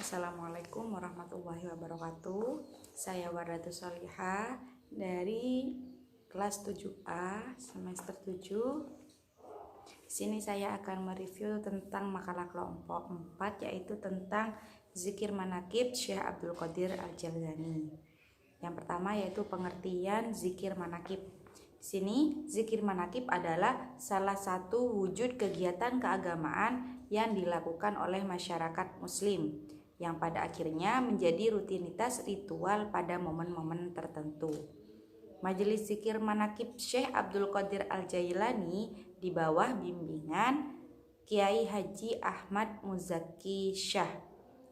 Assalamualaikum warahmatullahi wabarakatuh. Saya Wardatus Solihah dari kelas 7A semester 7. Di sini saya akan mereview tentang makalah kelompok 4, yaitu tentang zikir manakib Syekh Abdul Qadir Al-Jailani. Yang pertama yaitu pengertian zikir manakib. Di sini zikir manakib adalah salah satu wujud kegiatan keagamaan yang dilakukan oleh masyarakat muslim, yang pada akhirnya menjadi rutinitas ritual pada momen-momen tertentu. Majelis zikir manakib Syekh Abdul Qadir Al-Jailani di bawah bimbingan Kiai Haji Ahmad Muzaki Syah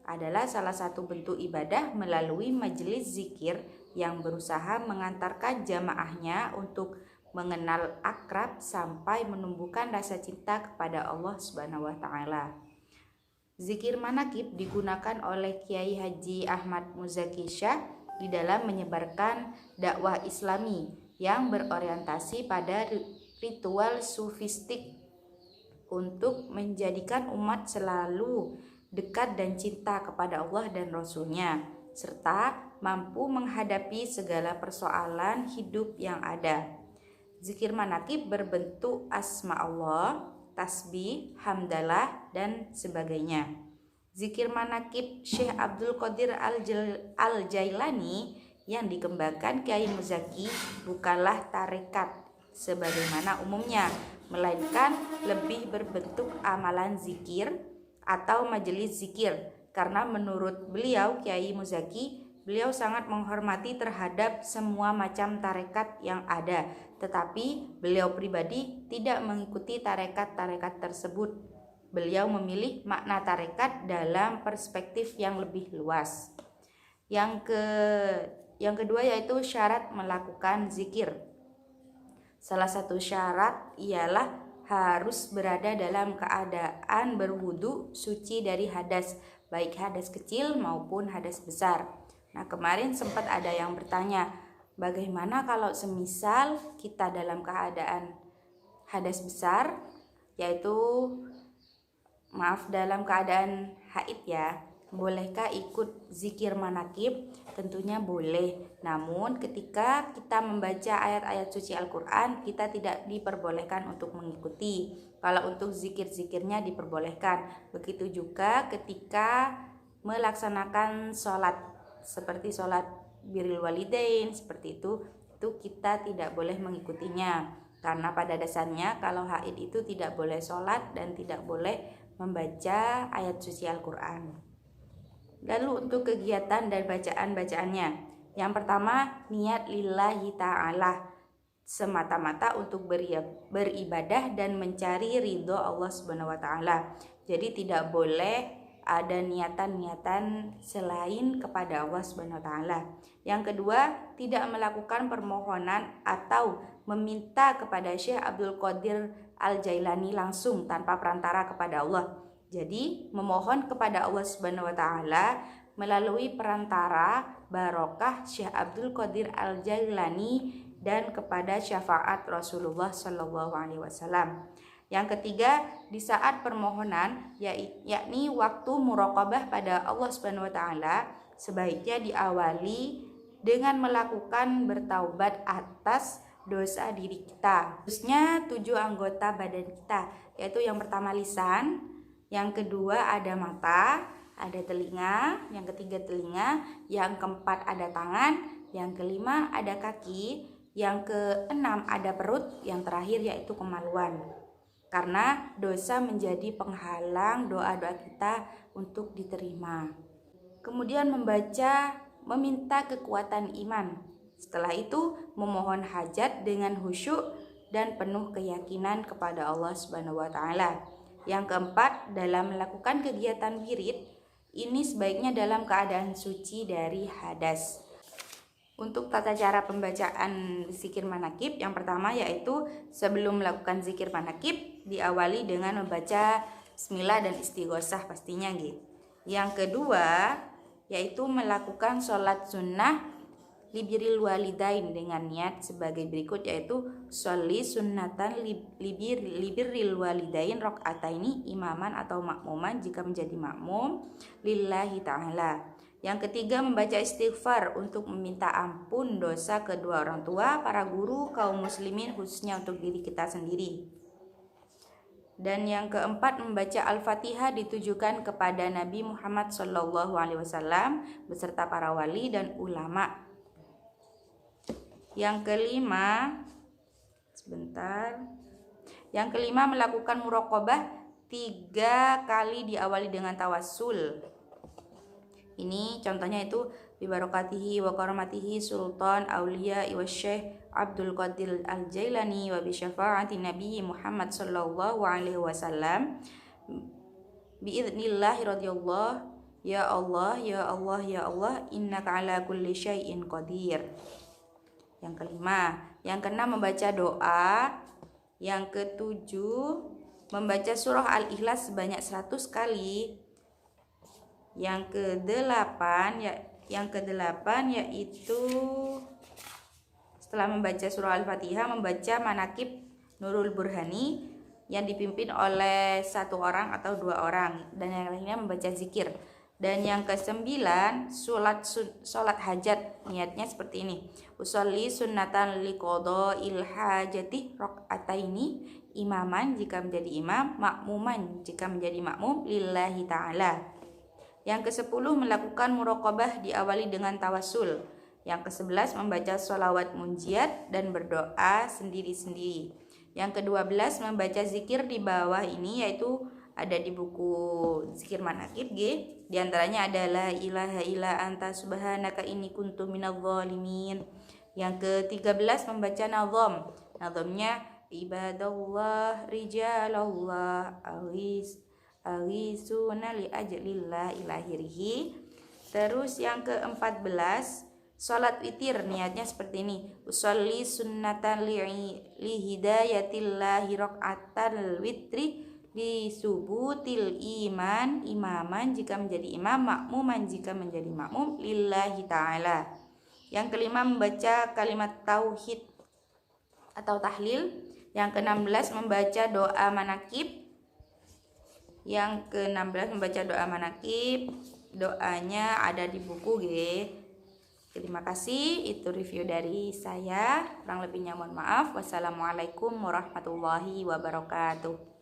adalah salah satu bentuk ibadah melalui majelis zikir yang berusaha mengantarkan jamaahnya untuk mengenal akrab sampai menumbuhkan rasa cinta kepada Allah Subhanahu wa taala. Zikir manakib digunakan oleh Kiai Haji Ahmad Muzaki Syah di dalam menyebarkan dakwah Islami yang berorientasi pada ritual sufistik untuk menjadikan umat selalu dekat dan cinta kepada Allah dan Rasul-Nya, serta mampu menghadapi segala persoalan hidup yang ada. Zikir manakib berbentuk asma Allah, tasbih, hamdalah, dan sebagainya. Zikir manakib Syekh Abdul Qadir Al-Jailani yang dikembangkan Kiai Muzaki bukanlah tarekat sebagaimana umumnya, melainkan lebih berbentuk amalan zikir atau majelis zikir, karena menurut beliau Kiai Muzaki, beliau sangat menghormati terhadap semua macam tarekat yang ada, tetapi beliau pribadi tidak mengikuti tarekat-tarekat tersebut. Beliau memilih makna tarekat dalam perspektif yang lebih luas. Yang kedua yaitu syarat melakukan zikir. Salah satu syarat ialah harus berada dalam keadaan berwudu suci dari hadas, baik hadas kecil maupun hadas besar. Nah, kemarin sempat ada yang bertanya, bagaimana kalau semisal kita dalam keadaan hadas besar, yaitu dalam keadaan haid ya, bolehkah ikut zikir manakib? Tentunya boleh. Namun ketika kita membaca ayat-ayat suci Al-Quran, kita tidak diperbolehkan untuk mengikuti. Kalau untuk zikir-zikirnya diperbolehkan. Begitu juga ketika melaksanakan sholat, seperti sholat birrul walidain, seperti itu kita tidak boleh mengikutinya. Karena pada dasarnya kalau haid itu tidak boleh sholat dan tidak boleh membaca ayat suci Al-Quran. Lalu untuk kegiatan dan bacaan-bacaannya, yang pertama niat lillahi ta'ala, semata-mata untuk beribadah dan mencari ridho Allah Subhanahu wa taala. Jadi tidak boleh ada niatan-niatan selain kepada Allah Subhanahu wa taala. Yang kedua, tidak melakukan permohonan atau meminta kepada Syekh Abdul Qadir Al-Jailani langsung tanpa perantara kepada Allah. Jadi memohon kepada Allah Subhanahu wa taala melalui perantara barokah Syekh Abdul Qadir Al-Jailani dan kepada syafaat Rasulullah Shallallahu alaihi wasallam. Yang ketiga, di saat permohonan yakni waktu muraqabah pada Allah Subhanahu wa taala, sebaiknya diawali dengan melakukan bertaubat atas dosa diri kita, khususnya 7 anggota badan kita, yaitu yang pertama lisan, yang kedua ada mata, ada telinga, yang ketiga telinga, yang keempat ada tangan, yang kelima ada kaki, yang keenam ada perut, yang terakhir yaitu kemaluan. Karena dosa menjadi penghalang doa-doa kita untuk diterima. Kemudian meminta kekuatan iman. Setelah itu memohon hajat dengan khusyuk dan penuh keyakinan kepada Allah Subhanahu wa taala. Yang keempat, dalam melakukan kegiatan wirid, ini sebaiknya dalam keadaan suci dari hadas. Untuk tata cara pembacaan zikir manakib, yang pertama yaitu sebelum melakukan zikir manakib diawali dengan membaca bismillah dan istighosah pastinya gitu. Yang kedua yaitu melakukan sholat sunnah libiril walidain dengan niat sebagai berikut, yaitu sholli sunnatan libiril walidain rakaataini imaman atau makmuman jika menjadi makmum lillahi ta'ala. Yang ketiga, membaca istighfar untuk meminta ampun dosa kedua orang tua, para guru, kaum muslimin, khususnya untuk diri kita sendiri. Dan yang keempat, membaca Al-Fatihah ditujukan kepada Nabi Muhammad SAW beserta para wali dan ulama. Yang kelima, melakukan muraqabah 3 kali diawali dengan tawassul. Ini contohnya itu bibarakatihi wa karamatihi sultan auliya wa syekh Abdul Qadir Al-Jailani wa bi syafaati Nabi Muhammad sallallahu alaihi wasallam biidznillah radhiyallahu ya Allah ya Allah ya Allah innaka ala kulli syai'in qadir. Yang kelima. Yang keenam, membaca doa. Yang ketujuh, membaca surah Al-Ikhlas sebanyak 100 kali. Yang kedelapan yaitu setelah membaca surah Al-Fatihah, membaca manakib Nurul Burhani yang dipimpin oleh 1 orang atau 2 orang, dan yang lainnya membaca zikir. Dan yang kesembilan, sholat hajat, niatnya seperti ini: usolli sunnatan liqada'il hajati rakaataini imaman jika menjadi imam, makmuman jika menjadi makmum lillahi ta'ala. Yang ke-10, melakukan muraqabah diawali dengan tawassul. Yang ke-11, membaca sholawat munjiat dan berdoa sendiri-sendiri. Yang ke-12, membaca zikir di bawah ini, yaitu ada di buku zikir manakib G. Di antaranya adalah ilaha illa anta subhanaka inni kuntu minadz zalimin. Yang ke-13, membaca nazam. Nazamnya ibadallah rijalallah awisuna li ajlillah ilahirihi. Terus yang ke-14, sholat witir, niatnya seperti ini: usolli sunnatan li hidayatillahi rakaatal witri di subutil iman imaman jika menjadi imam, makmuman jika menjadi makmum lillahi ta'ala. Yang kelima, membaca kalimat tauhid atau tahlil. Yang ke-16, membaca doa manakib. Yang ke-16, membaca doa manakib. Doanya ada di buku G. Terima kasih, itu review dari saya. Kurang lebihnya mohon maaf. Wassalamualaikum warahmatullahi wabarakatuh.